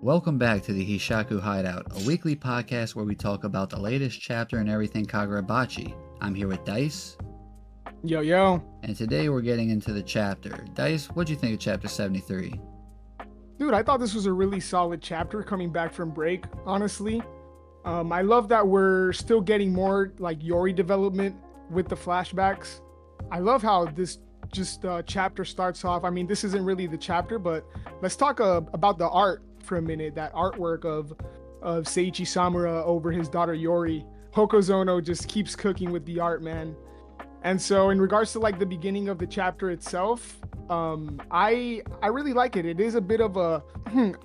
Welcome back to the Hishaku Hideout, a weekly podcast where we talk about the latest chapter and everything Kagurabachi. I'm here with Dice. Yo, yo. And today we're getting into the chapter. Dice, what'd you think of chapter 73? Dude, I thought this was a really solid chapter coming back from break, honestly. I love that we're still getting more like Yori development with the flashbacks. I love how this chapter starts off. I mean, this isn't really the chapter, but let's talk about the art for a minute. That artwork of Seiichi Samura over his daughter Yori. Hokozono just keeps cooking with the art, man. And so in regards to like the beginning of the chapter itself, I really like it. It is a bit of a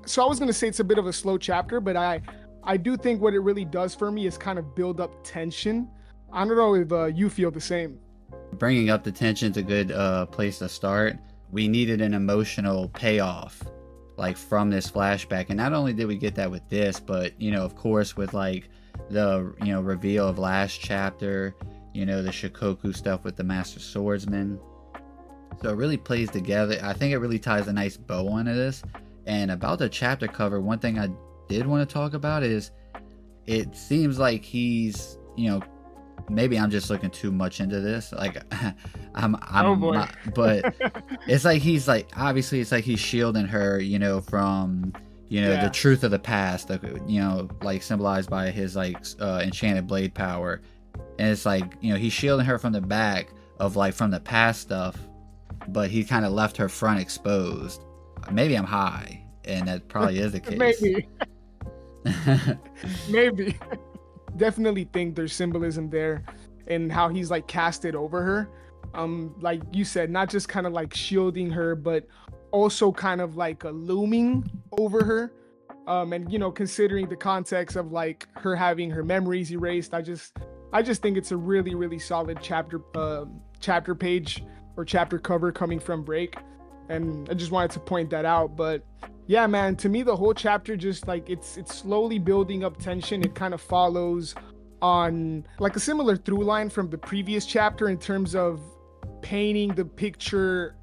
so I was gonna say it's a bit of a slow chapter, but I do think what it really does for me is kind of build up tension. I don't know if you feel the same. Bringing up the tension's a good place to start. We needed an emotional payoff like from this flashback, and not only did we get that with this, but of course with like the reveal of last chapter, the Shikoku stuff with the Master Swordsman. So it really plays together. I think it really ties a nice bow onto this. And about the chapter cover, one thing I did want to talk about is it seems like he's, maybe I'm just looking too much into this. Like but it's like he's like, obviously it's like he's shielding her, from the truth of the past, like symbolized by his like enchanted blade power. And it's like, he's shielding her from the back of like from the past stuff, but he kind of left her front exposed. Maybe I'm high, and that probably is the case. Maybe. Definitely think there's symbolism there in how he's like casted over her. Like you said, not just kind of like shielding her, but also kind of like looming over her. And considering the context of like her having her memories erased, I just think it's a really, really solid chapter page or chapter cover coming from break. And I just wanted to point that out. But yeah, man, to me, the whole chapter just like it's slowly building up tension. It kind of follows on like a similar through line from the previous chapter in terms of painting the picture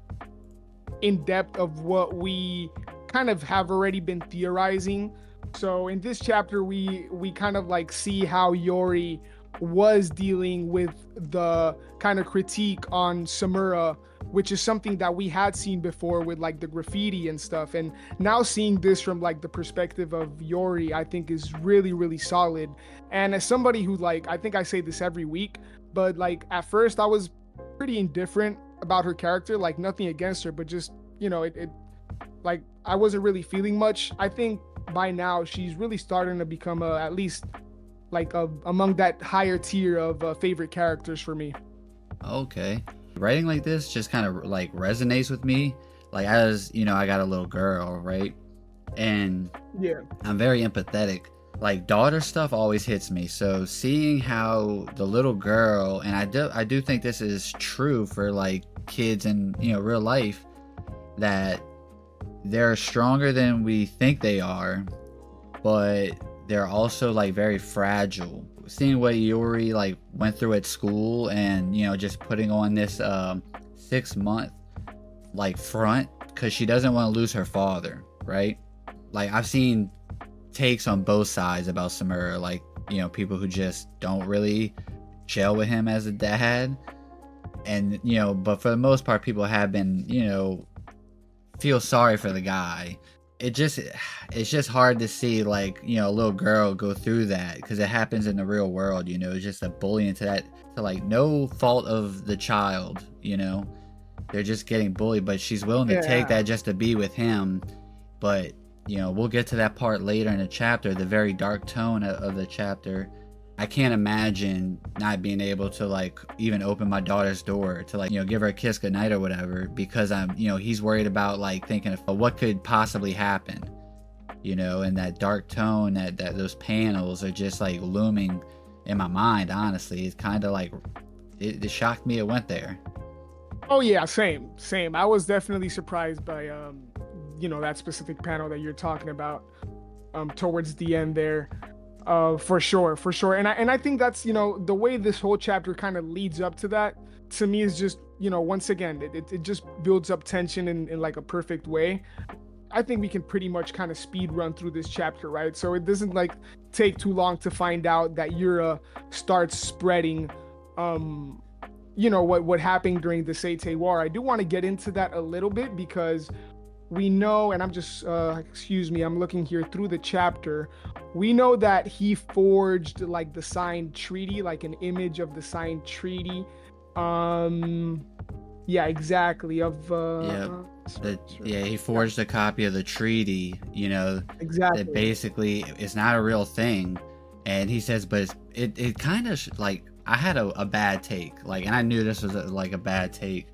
in depth of what we kind of have already been theorizing. So in this chapter, we kind of like see how Yori was dealing with the kind of critique on Samura, which is something that we had seen before with like the graffiti and stuff. And now seeing this from like the perspective of Yori, I think is really, really solid. And as somebody who like, I think I say this every week, but like at first I was pretty indifferent about her character, like nothing against her, but just, it like I wasn't really feeling much. I think by now she's really starting to become at least like among that higher tier of favorite characters for me. Okay. Writing like this just kind of like resonates with me. Like as I got a little girl, right? And yeah, I'm very empathetic. Like daughter stuff always hits me. So seeing how the little girl, and I do think this is true for like kids in real life, that they're stronger than we think they are, but they're also like very fragile. Seeing what Yuri like went through at school, and just putting on this 6-month like front because she doesn't want to lose her father, right? Like I've seen takes on both sides about Samura, like people who just don't really gel with him as a dad, and but for the most part people have been feel sorry for the guy. It's just hard to see like a little girl go through that, because it happens in the real world. It's just a bullying to like no fault of the child. They're just getting bullied, but she's willing to take that just to be with him. But we'll get to that part later in the chapter, the very dark tone of the chapter. I can't imagine not being able to like even open my daughter's door to like give her a kiss goodnight or whatever, because I'm he's worried about like thinking of what could possibly happen, and that dark tone, that those panels are just like looming in my mind. Honestly, it's kind of like it shocked me it went there. Oh yeah, same. I was definitely surprised by that specific panel that you're talking about towards the end there. For sure. And I think that's, the way this whole chapter kind of leads up to that, to me is just, once again, it just builds up tension in like a perfect way. I think we can pretty much kind of speed run through this chapter, right? So it doesn't like take too long to find out that Yura starts spreading what happened during the Seitei War. I do want to get into that a little bit because we know, and I'm just excuse me, I'm looking here through the chapter. We know that he forged like the signed treaty, like an image of the signed treaty. Yeah, exactly. He forged a copy of the treaty, Exactly. that basically is not a real thing. And he says, but it kind of like, I had a bad take, like, and I knew this was a bad take,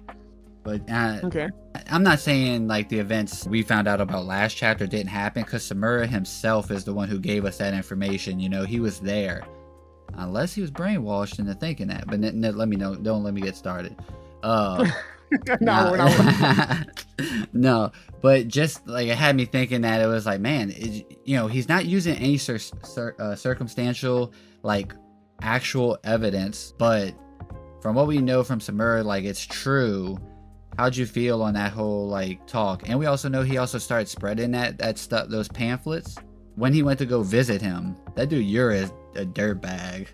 but okay. I'm not saying like the events we found out about last chapter didn't happen, because Samura himself is the one who gave us that information. He was there, unless he was brainwashed into thinking that. But let me know. Don't let me get started. No, no, but just like it had me thinking that it was like, man, he's not using any circumstantial like actual evidence, but from what we know from Samura, like, it's true. How'd you feel on that whole like talk? And we also know he also started spreading that stuff, those pamphlets, when he went to go visit him. That dude Yura is a dirtbag.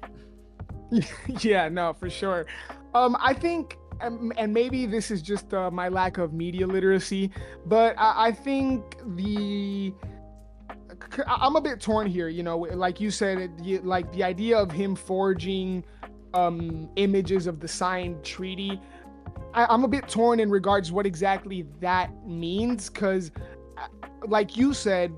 Yeah, no, for sure. I think, and maybe this is just my lack of media literacy, but I think I'm a bit torn here. Like you said, like the idea of him forging images of the signed treaty. I'm a bit torn in regards what exactly that means, because like you said,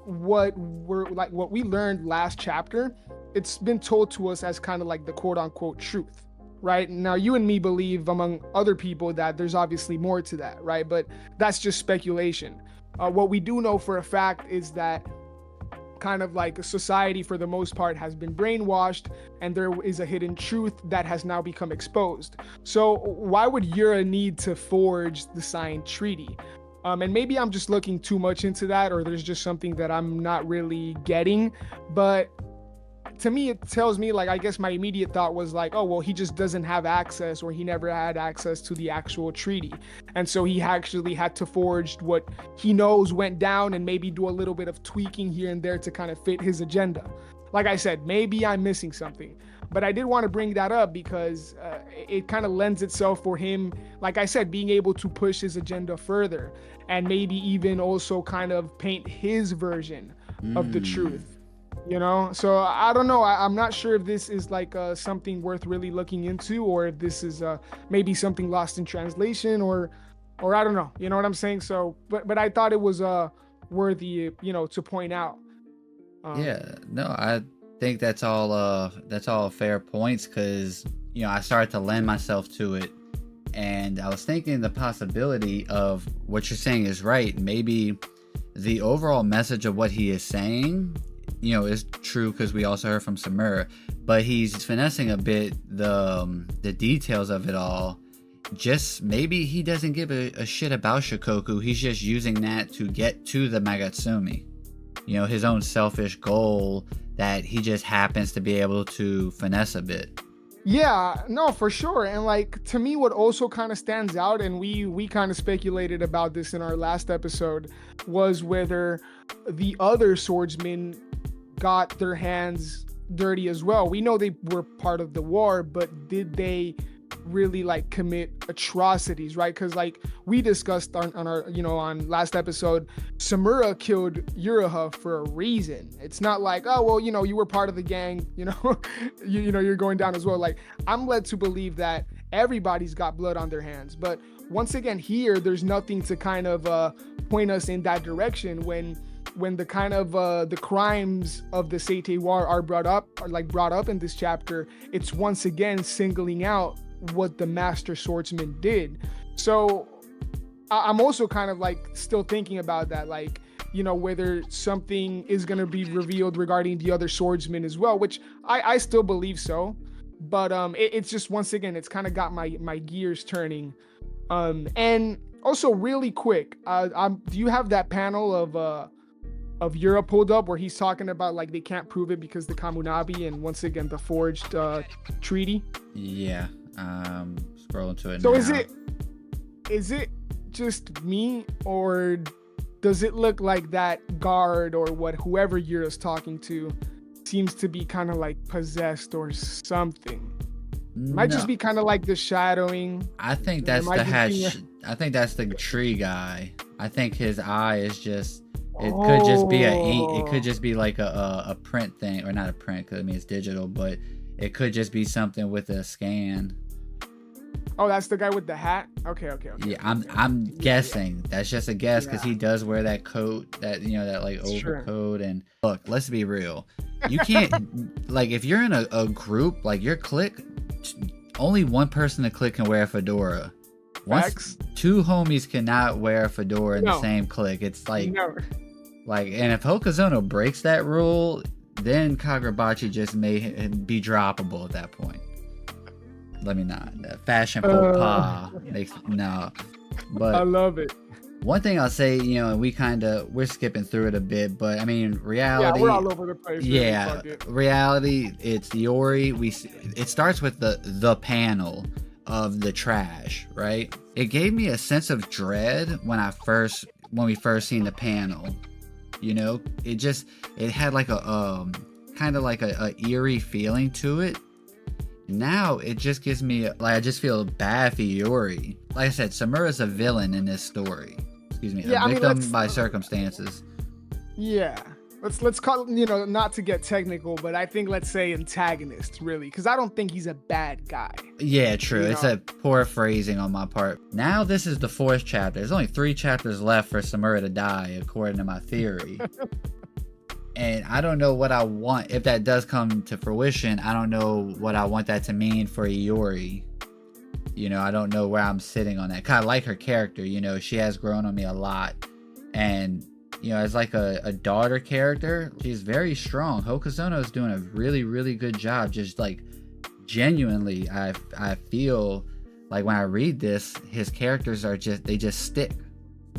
what we learned last chapter, it's been told to us as kind of like the quote unquote truth, right? Now you and me believe, among other people, that there's obviously more to that, right? But that's just speculation. What we do know for a fact is that kind of like a society for the most part has been brainwashed, and there is a hidden truth that has now become exposed. So why would Yura need to forge the signed treaty? And maybe I'm just looking too much into that, or there's just something that I'm not really getting, but to me, it tells me, like, I guess my immediate thought was like, oh, well, he just doesn't have access, or he never had access to the actual treaty. And so he actually had to forge what he knows went down and maybe do a little bit of tweaking here and there to kind of fit his agenda. Like I said, maybe I'm missing something, but I did want to bring that up because it kind of lends itself for him, like I said, being able to push his agenda further and maybe even also kind of paint his version of the truth. So I don't know. I'm not sure if this is like something worth really looking into, or if this is maybe something lost in translation, or I don't know. You know what I'm saying? So, but I thought it was worthy, to point out. I think that's all fair points, because I started to lend myself to it, and I was thinking the possibility of what you're saying is right. Maybe the overall message of what he is saying, is true, because we also heard from Samura, but he's finessing a bit the details of it all. Just maybe he doesn't give a shit about Shikoku. He's just using that to get to the Magatsumi. His own selfish goal that he just happens to be able to finesse a bit. Yeah, no, for sure. And like, to me, what also kind of stands out, and we kind of speculated about this in our last episode, was whether the other swordsmen got their hands dirty as well. We know they were part of the war, but did they really like commit atrocities, right? Because like we discussed on our on last episode, Samura killed Yuraha for a reason. It's not like, oh well, you were part of the gang, you're going down as well. Like, I'm led to believe that everybody's got blood on their hands, but once again here, there's nothing to kind of point us in that direction when the kind of the crimes of the Seitei War are brought up in this chapter. It's once again singling out what the master swordsman did. So I'm also kind of like still thinking about that, like, whether something is going to be revealed regarding the other swordsman as well, which I still believe so, but it's just, once again, it's kind of got my gears turning. And also really quick, do you have that panel of Yura pulled up where he's talking about like they can't prove it because the Kamunabi, and once again the forged treaty? Yeah, scrolling to it so now. Is it just me, or does it look like that guard or whoever Yura's talking to seems to be kind of like possessed or something? Might just be kind of like the shadowing. I think that's the hatch. I think that's the tree guy. I think his eye is just. It could just be it could just be like a print thing, or not a print, because I mean it's digital, but it could just be something with a scan. Oh, that's the guy with the hat. Okay. Yeah, I'm guessing. That's just a guess, because he does wear that coat, that that like overcoat. And look, let's be real. You can't like if you're in a group, like your clique, only one person in the clique can wear a fedora. Once two homies cannot wear a fedora in the same clique. It's like like, and if Hokuzono breaks that rule, then Kagurabachi just may be droppable at that point. Let me not. Fashion faux pas. No. But I love it. One thing I'll say, we're skipping through it a bit, but I mean, reality. Yeah, we're all over the place. Yeah, reality. It's Yori. It starts with the panel of the trash, right? It gave me a sense of dread when we first seen the panel. It had like a kind of like a eerie feeling to it. Now it just gives me I just feel bad for Yori. Like I said, Samura's a villain in this story. Excuse me, a victim by circumstances. Yeah, let's call it, not to get technical, but I think let's say antagonist, really, because I don't think he's a bad guy. Yeah, true. It's a poor phrasing on my part. Now this is the 4th chapter. There's only 3 chapters left for Samura to die, according to my theory. And I don't know what I want. If that does come to fruition, I don't know what I want that to mean for Yori. I don't know where I'm sitting on that. Kind of like her character, she has grown on me a lot. And, as like a daughter character, she's very strong. Hokuzono is doing a really, really good job. Just like genuinely, I feel like when I read this, his characters they just stick.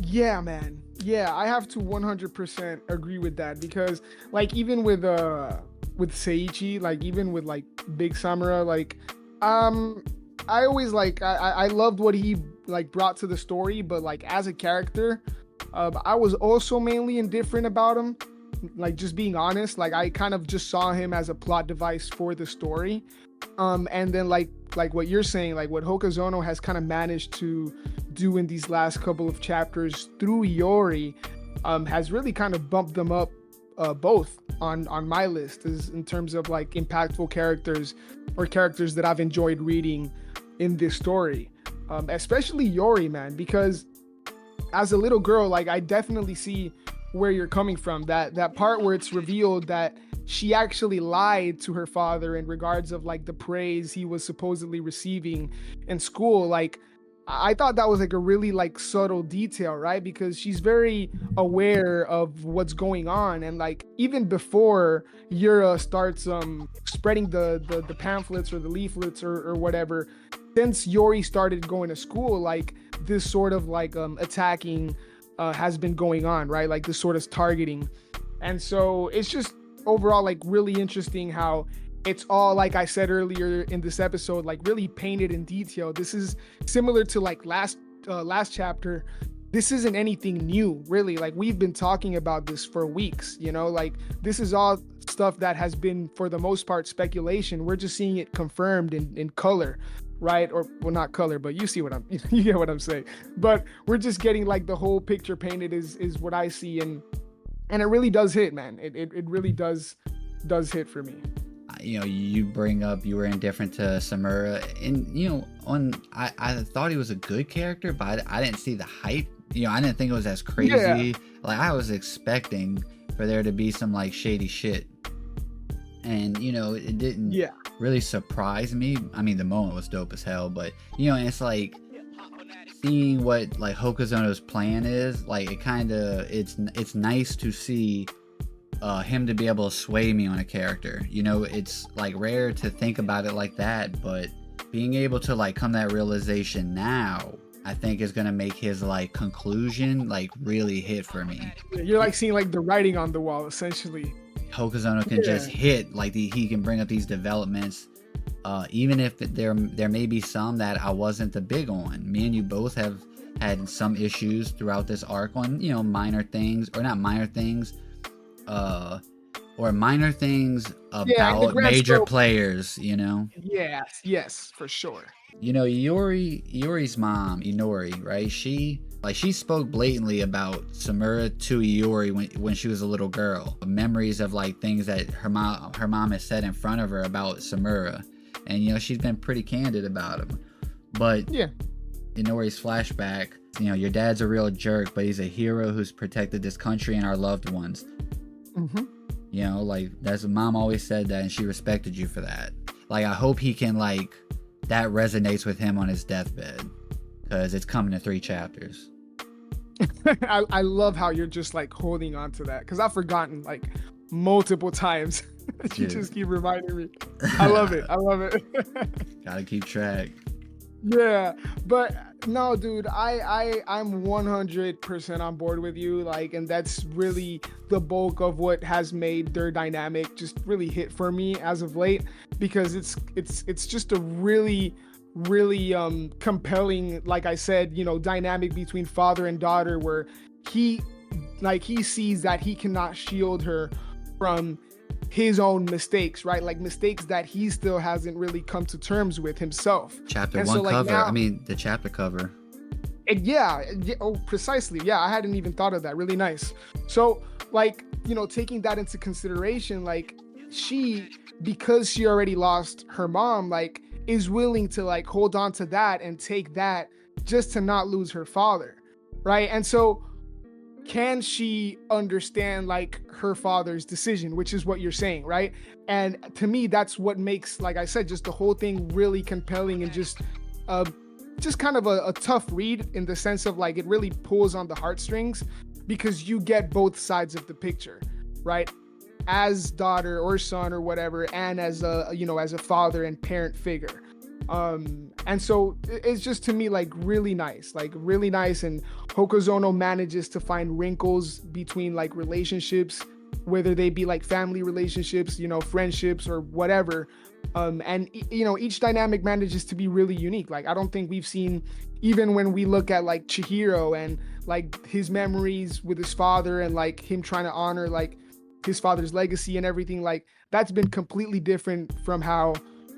Yeah, man. Yeah, I have to 100% agree with that, because like even with Seiichi, like even with like Big Samura, like I always I loved what he like brought to the story, but like as a character, I was also mainly indifferent about him. Like, just being honest, like I kind of just saw him as a plot device for the story. And then like what you're saying, like what Hokuzono has kind of managed to do in these last couple of chapters through Yori, has really kind of bumped them up both on my list, is in terms of like impactful characters, or characters that I've enjoyed reading in this story. Especially Yori, man, because as a little girl, like I definitely see where you're coming from. That part where it's revealed that she actually lied to her father in regards of like the praise he was supposedly receiving in school. Like, I thought that was like a really like subtle detail, right? Because she's very aware of what's going on, and like even before Yura starts spreading the pamphlets or the leaflets or whatever, since Yori started going to school, like this sort of like attacking has been going on, right? Like this sort of targeting. And so it's just overall like really interesting how it's all, like I said earlier in this episode, like really painted in detail. This is similar to like last chapter. This isn't anything new, really. Like we've been talking about this for weeks, like this is all stuff that has been for the most part speculation. We're just seeing it confirmed in color, right? Or well, not color, but you get what I'm saying. But we're just getting like the whole picture painted is what I see, and it really does hit, man. It really does hit for me. You bring up you were indifferent to Samura, and I thought he was a good character, but I didn't see the hype. I didn't think it was as crazy. Yeah. Like I was expecting for there to be some like shady shit, and it didn't really surprise me. I mean, the moment was dope as hell, but and it's like seeing what like Hokuzono's plan is. Like it's nice to see him to be able to sway me on a character. It's like rare to think about it like that, but being able to like come to that realization now, I think is gonna make his like conclusion like really hit for me. You're like seeing like the writing on the wall, essentially. Hokuzono can just hit like he can bring up these developments, even if there may be some that I wasn't the big on. Me and you both have had some issues throughout this arc on, you know, minor things, or not minor things, or minor things about major scope. players, you know. Yes, for sure. You know, Yori's mom, Inori, right? She spoke blatantly about Samura to Yori when she was a little girl. Memories of like things that her mom has said in front of her about Samura. And you know, she's been pretty candid about him. But yeah, Inori's flashback, you know, your dad's a real jerk, but he's a hero who's protected this country and our loved ones. Mm-hmm. You know, like, that's mom always said that, and she respected you for that. Like, I hope he can, like, that resonates with him on his deathbed, because it's coming in 3 chapters. I love how you're just like holding on to that, because I've forgotten like multiple times. You just keep reminding me. I love it. Gotta keep track. Yeah, but no, dude, I'm 100% on board with you. Like, and that's really the bulk of what has made their dynamic just really hit for me as of late, because it's just a really compelling, like I said, you know, dynamic between father and daughter, where he sees that he cannot shield her from his own mistakes, right? Like mistakes that he still hasn't really come to terms with himself. Chapter 1 cover. Now, I mean, the chapter cover. Precisely. Yeah, I hadn't even thought of that. Really nice. So, like, you know, taking that into consideration, like, she, because she already lost her mom, like, is willing to like hold on to that and take that just to not lose her father, right? And so, can she understand like her father's decision, which is what you're saying, right? And to me, that's what makes, like I said, just the whole thing really compelling, and just kind of a tough read, in the sense of like it really pulls on the heartstrings, because you get both sides of the picture, right? As daughter or son or whatever, and as a, you know, as a father and parent figure. And so it's just, to me, like really nice, and Hokuzono manages to find wrinkles between like relationships, whether they be like family relationships, you know, friendships or whatever. And you know, each dynamic manages to be really unique. Like, I don't think we've seen, even when we look at like Chihiro and like his memories with his father, and like him trying to honor like his father's legacy and everything, like that's been completely different from how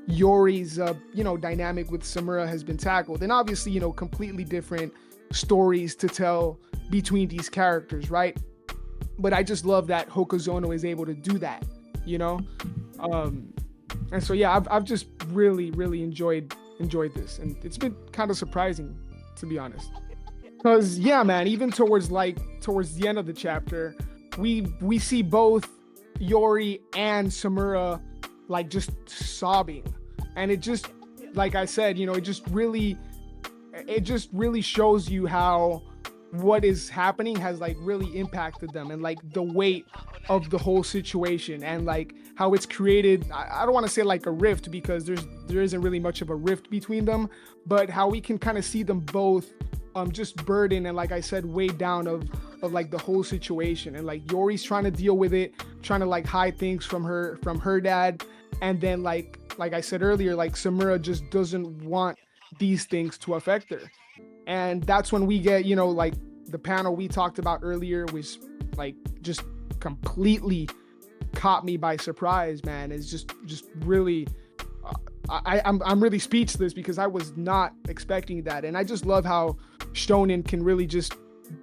Yori's you know, dynamic with Samura has been tackled. And obviously, you know, completely different stories to tell between these characters, right? But I just love that Hokuzono is able to do that, you know. And so yeah, I've just really enjoyed this, and it's been kind of surprising, to be honest, because yeah, man, even towards the end of the chapter, we see both Yori and Samura like just sobbing, and it just, like I said, you know, it just really shows you how what is happening has like really impacted them, and like the weight of the whole situation, and like how it's created, I don't want to say like a rift, because there isn't really much of a rift between them, but how we can kind of see them both just burdened, and like I said, weighed down of like the whole situation, and like Yori's trying to deal with it, trying to like hide things from her dad, and then like I said earlier, like Samura just doesn't want these things to affect her. And that's when we get, you know, like the panel we talked about earlier was like just completely caught me by surprise, man. It's just really I'm really speechless, because I was not expecting that. And I just love how shonen can really just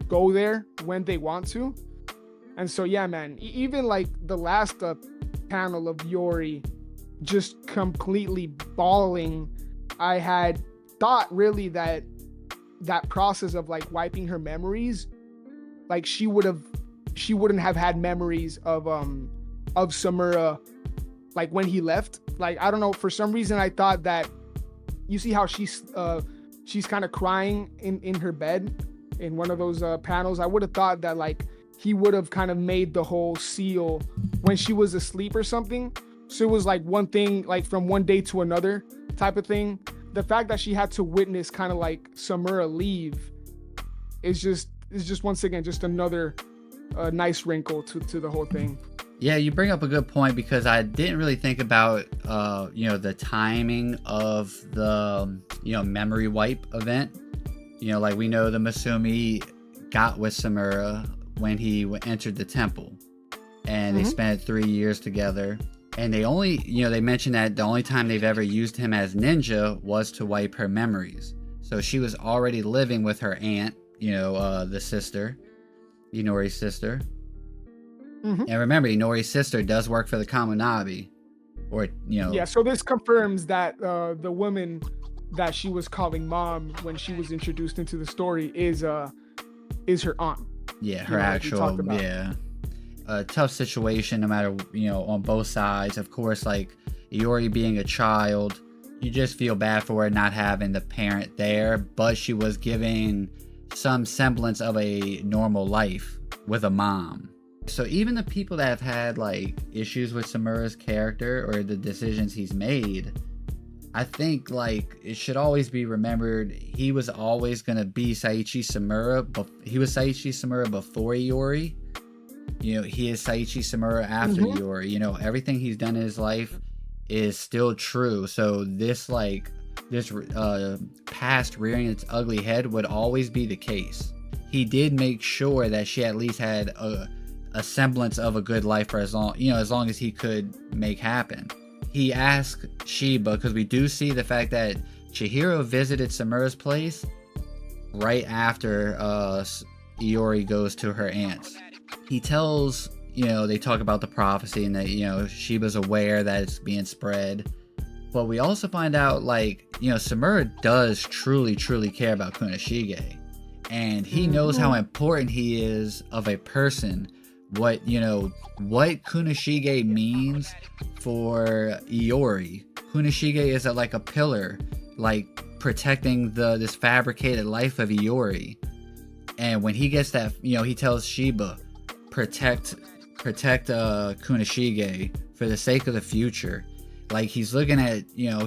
go there when they want to. And so yeah, man, even like the last panel of Yori just completely bawling, I had thought really that process of like wiping her memories, like she wouldn't have had memories of Samura like when he left. Like, I don't know, for some reason I thought that, you see how she's kind of crying in her bed in one of those panels. I would have thought that like he would have kind of made the whole seal when she was asleep or something, so it was like one thing, like from one day to another type of thing. The fact that she had to witness kind of like Samura leave is just once again just another nice wrinkle to the whole thing. Yeah, you bring up a good point, because I didn't really think about you know, the timing of the, you know, memory wipe event. You know, like we know the Masumi got with Samura when he entered the temple, and they spent 3 years together. And they only, you know, they mentioned that the only time they've ever used him as ninja was to wipe her memories. So she was already living with her aunt, you know, the sister, Inori's sister. And remember, Inori's sister does work for the Kamunabi, or, you know. Yeah, so this confirms that the woman that she was calling mom when she was introduced into the story is her aunt. Yeah, her actual, yeah. A tough situation, no matter, you know, on both sides. Of course, like Yori being a child, you just feel bad for her not having the parent there, but she was giving some semblance of a normal life with a mom. So even the people that have had like issues with Samura's character or the decisions he's made, I think like it should always be remembered he was always going to be Saichi Samura, but he was Saichi Samura before Yori. You know, he is Saichi Samura after Yori. You know, everything he's done in his life is still true. So this past rearing its ugly head would always be the case. He did make sure that she at least had a semblance of a good life for as long as he could make happen. He asked Shiba, because we do see the fact that Chihiro visited Samura's place right after Iori goes to her aunt's. He tells, you know, they talk about the prophecy and that, you know, Shiba's aware that it's being spread. But we also find out, like, you know, Samura does truly care about Kunishige. And he knows how important he is of a person. What Kunishige means for Iori. Kunishige is like a pillar, like protecting this fabricated life of Iori. And when he gets that, you know, he tells Shiba, protect Kunishige for the sake of the future. Like he's looking at, you know,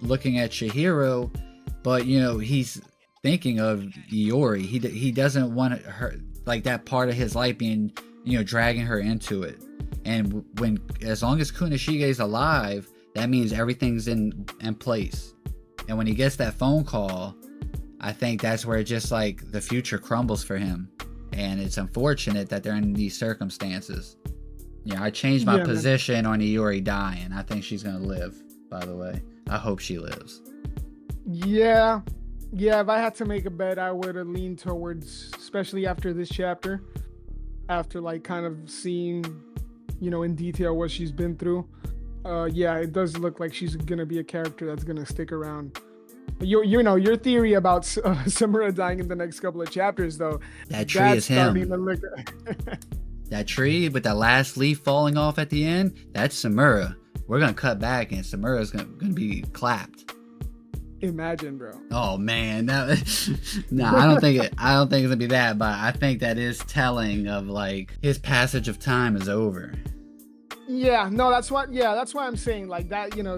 looking at Chihiro, but you know, he's thinking of Iori. He doesn't want her, like that part of his life being, you know, dragging her into it. And as long as Kunishige's alive, that means everything's in place. And when he gets that phone call, I think that's where just like the future crumbles for him. And it's unfortunate that they're in these circumstances. Yeah, I changed my position on Iori dying. I think she's gonna live, by the way. I hope she lives. Yeah, if I had to make a bet, I would have leaned towards, especially after this chapter, after like kind of seeing, you know, in detail what she's been through. It does look like she's gonna be a character that's gonna stick around. Your theory about Samura dying in the next couple of chapters, though. That tree is him. That tree with that last leaf falling off at the end, that's Samura. We're gonna cut back and Samura's gonna be clapped. Imagine, bro. Oh man, I don't think it's gonna be that, but I think that is telling of like his passage of time is over. Yeah, no, that's why I'm saying like that. You know,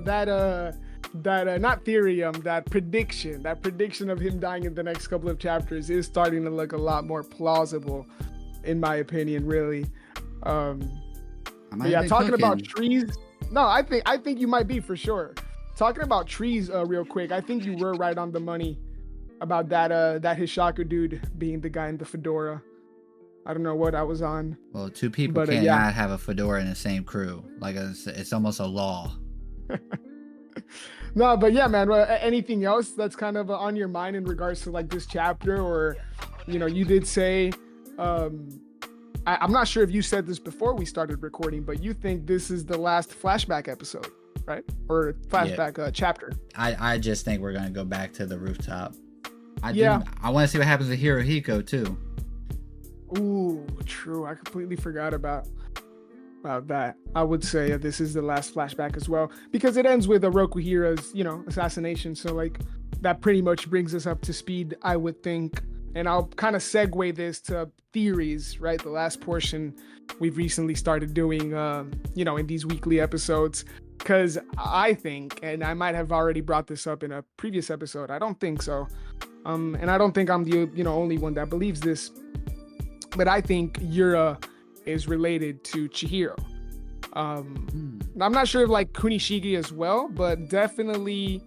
not theorium, that prediction of him dying in the next couple of chapters is starting to look a lot more plausible, in my opinion, really. Talking about trees. No, I think you might be, for sure. Talking about trees, real quick, I think you were right on the money about that Hishaku dude being the guy in the fedora. I don't know what I was on. Well, two people cannot have a fedora in the same crew. Like it's almost a law. No, but yeah, man. Anything else that's kind of on your mind in regards to like this chapter, or, you know, you did say, I'm not sure if you said this before we started recording, but you think this is the last flashback episode, right? Or flashback chapter. I just think we're gonna go back to the rooftop. I want to see what happens to Hirohiko too. Ooh, true. I completely forgot about that. I would say this is the last flashback as well, because it ends with Orokuhira's, you know, assassination. So like that pretty much brings us up to speed, I would think. And I'll kind of segue this to theories, right? The last portion we've recently started doing, you know, in these weekly episodes, because I think, and I might have already brought this up in a previous episode, I don't think so. And I don't think I'm the, you know, only one that believes this, but I think Yura is related to Chihiro. I'm not sure if like Kunishige as well, but definitely,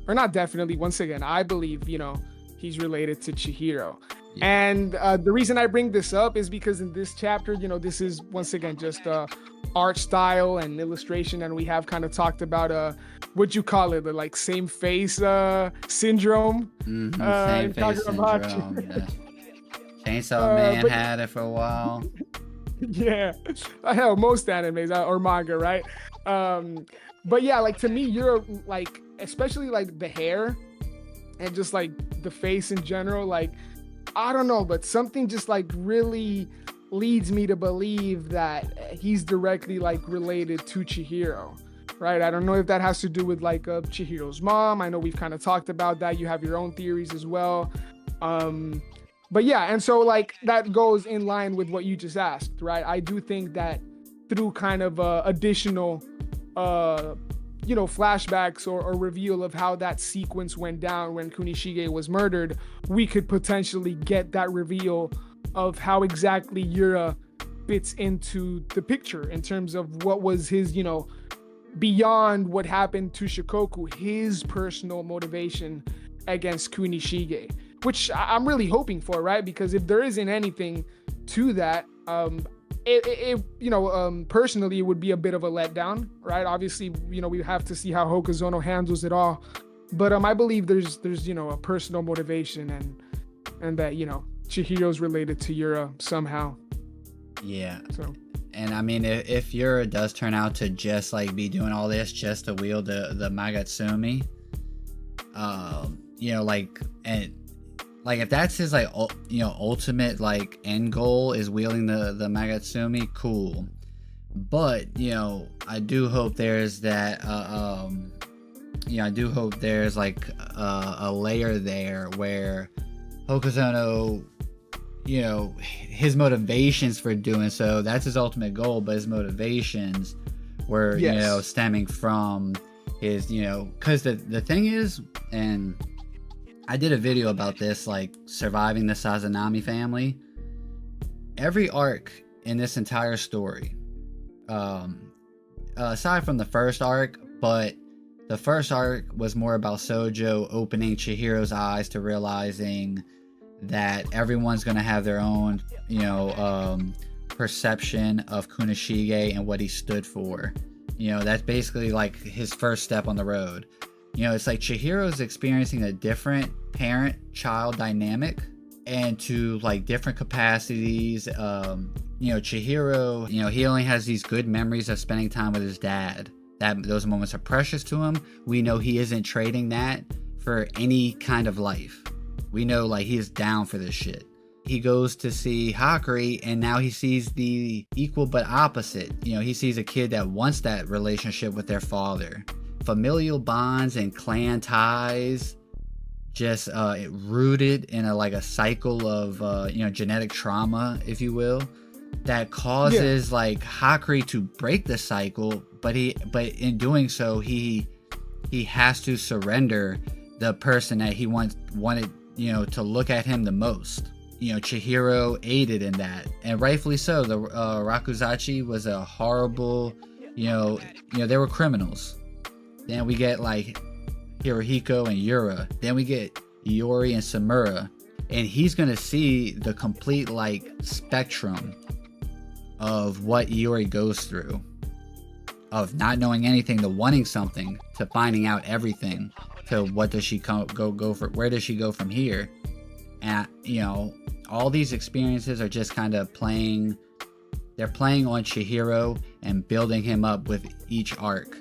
or not definitely, once again, I believe, you know, he's related to Chihiro. Yeah. And the reason I bring this up is because in this chapter, this is once again just art style and illustration, and we have kind of talked about what you call it, the like same face syndrome. Same face syndrome. Yeah. Chainsaw Man had it for a while. Yeah, hell, most animes or manga, right? But yeah, like to me, you're like, especially like the hair and just like the face in general, like I don't know, but something just like really leads me to believe that he's directly like related to Chihiro, right? I don't know if that has to do with like Chihiro's mom. I know we've kind of talked about that. You have your own theories as well. But yeah, and so like that goes in line with what you just asked, right? I do think that through kind of additional flashbacks or reveal of how that sequence went down when Kunishige was murdered, we could potentially get that reveal of how exactly Yura fits into the picture in terms of what was his, beyond what happened to Shikoku, his personal motivation against Kunishige, which I'm really hoping for, right? Because if there isn't anything to that, personally, it would be a bit of a letdown, right? Obviously, we have to see how Hokuzono handles it all, but I believe there's a personal motivation and that Chihiro's related to Yura somehow. Yeah. So, and I mean, if Yura does turn out to just like be doing all this just to wield the Magatsumi, if that's his like ultimate like end goal is wielding the Magatsumi, cool. But I do hope there's that I do hope there's like a layer there where Hokuzono, his motivations for doing so, that's his ultimate goal, but his motivations were stemming from his because the thing is, and I did a video about this, like surviving the Sazanami family. Every arc in this entire story, aside from the first arc, but the first arc was more about Sojo opening Chihiro's eyes to realizing that everyone's going to have their own, perception of Kunishige and what he stood for. That's basically like his first step on the road. It's like Chihiro's experiencing a different parent-child dynamic and to like different capacities. Chihiro, he only has these good memories of spending time with his dad. Those moments are precious to him. We know he isn't trading that for any kind of life. We know like he is down for this shit. He goes to see Hakuri and now he sees the equal but opposite. He sees a kid that wants that relationship with their father. Familial bonds and clan ties, just rooted in a cycle of genetic trauma, if you will, that causes like Hakuri to break the cycle, but in doing so he has to surrender the person that he wanted to look at him the most. Chihiro aided in that, and rightfully so. The Rakuzachi was a horrible, they were criminals. Then we get like Hirohiko and Yura. Then we get Yori and Samura. And he's going to see the complete like spectrum of what Yori goes through. Of not knowing anything to wanting something to finding out everything to what does she go for, where does she go from here. And all these experiences are just kind of playing on Chihiro and building him up with each arc.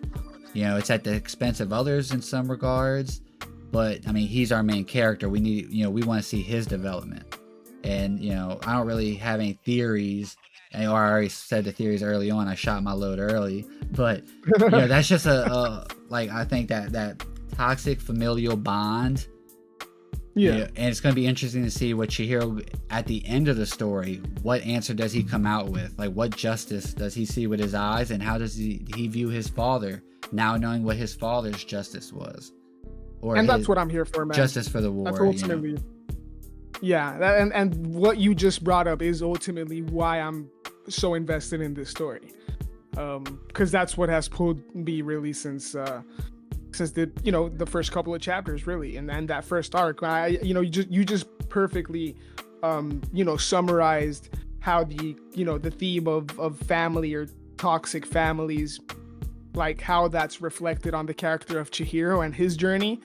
It's at the expense of others in some regards, but I mean, he's our main character. We need, we want to see his development. And, I don't really have any theories. I already said the theories early on. I shot my load early, but that's just I think that toxic familial bond. Yeah. And it's going to be interesting to see what Chihiro at the end of the story, what answer does he come out with? Like, what justice does he see with his eyes, and how does he view his father now, knowing what his father's justice was? And that's what I'm here for, man. Justice for the war. That's ultimately, and what you just brought up is ultimately why I'm so invested in this story, because that's what has pulled me really since since the first couple of chapters really, and then that first arc. You just perfectly summarized how the theme of family or toxic families, like how that's reflected on the character of Chihiro and his journey.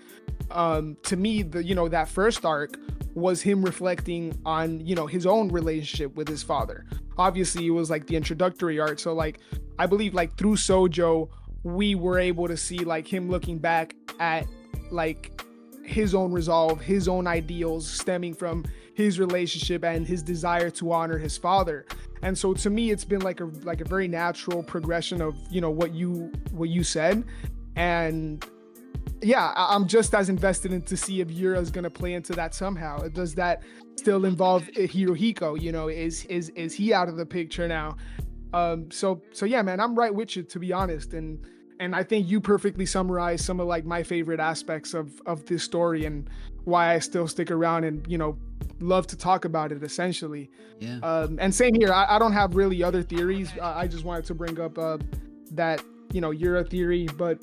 To me, that first arc was him reflecting on his own relationship with his father. Obviously it was like the introductory arc, so like I believe like through Sojo we were able to see like him looking back at like his own resolve, his own ideals stemming from his relationship and his desire to honor his father. And so to me it's been like a very natural progression of what you said. And yeah, I'm just as invested in to see if Yura is going to play into that somehow. Does that still involve Hirohiko? Is he out of the picture now? So yeah, man, I'm right with you, to be honest. And I think you perfectly summarized some of like my favorite aspects of this story and why I still stick around and, love to talk about it essentially. Yeah. And same here. I don't have really other theories. I just wanted to bring up that, Yura theory, but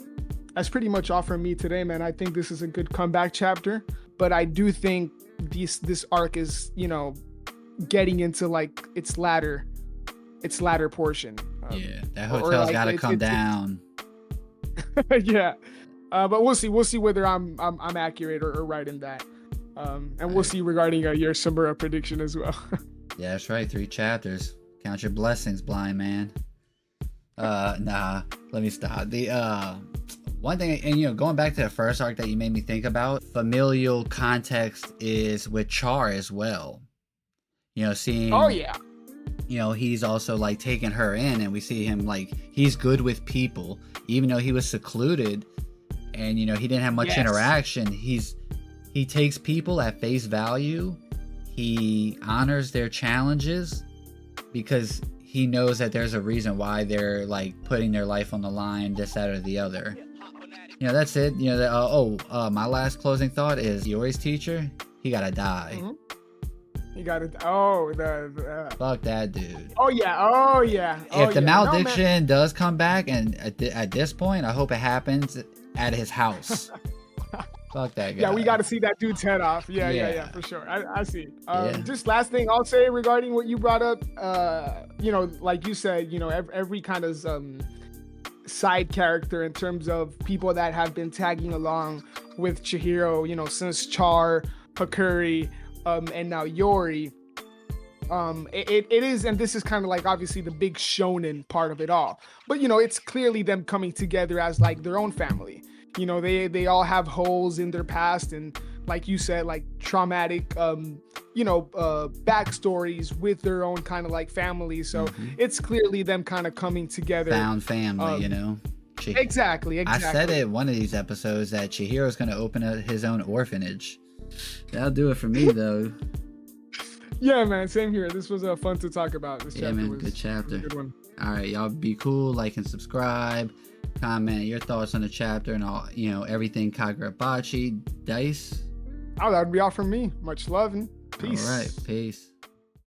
that's pretty much all from me today, man. I think this is a good comeback chapter, but I do think this arc is, getting into like its latter portion. Yeah, that hotel's got to come down. Yeah, but we'll see whether I'm accurate or right in that. And we'll see regarding your Samura prediction as well. Yeah, that's right. 3 chapters. Count your blessings, blind man. Nah, let me stop. The one thing, and going back to the first arc that you made me think about, familial context is with Char as well. Seeing. Oh yeah. He's also like taking her in, and we see him like he's good with people, even though he was secluded, and he didn't have much interaction. He takes people at face value. He honors their challenges because he knows that there's a reason why they're like putting their life on the line, this, that, or the other. That's it. My last closing thought is Yori's teacher, he gotta die. Mm-hmm. He got it. Fuck that dude. Oh yeah. If the malediction does come back, and at this point, I hope it happens at his house. Fuck that guy. Yeah, we got to see that dude's head off. Yeah, for sure. I see. Just last thing I'll say regarding what you brought up. Like you said, every kind of side character in terms of people that have been tagging along with Chihiro, since Char, Hakuri, and now Yori. It is, and this is kind of like obviously the big shonen part of it all, but it's clearly them coming together as like their own family. They all have holes in their past, and like you said, like traumatic backstories with their own kind of like family. So it's clearly them kind of coming together, found family. Exactly. I said it in one of these episodes that Chihiro's going to open his own orphanage. That'll do it for me though. Yeah, man, same here. This was fun to talk about. This chapter man, was good chapter. A good one. All right, y'all be cool, like and subscribe, comment your thoughts on the chapter and all, everything Kagurabachi. Dice. Oh, that'd be all from me. Much love and peace. All right, peace.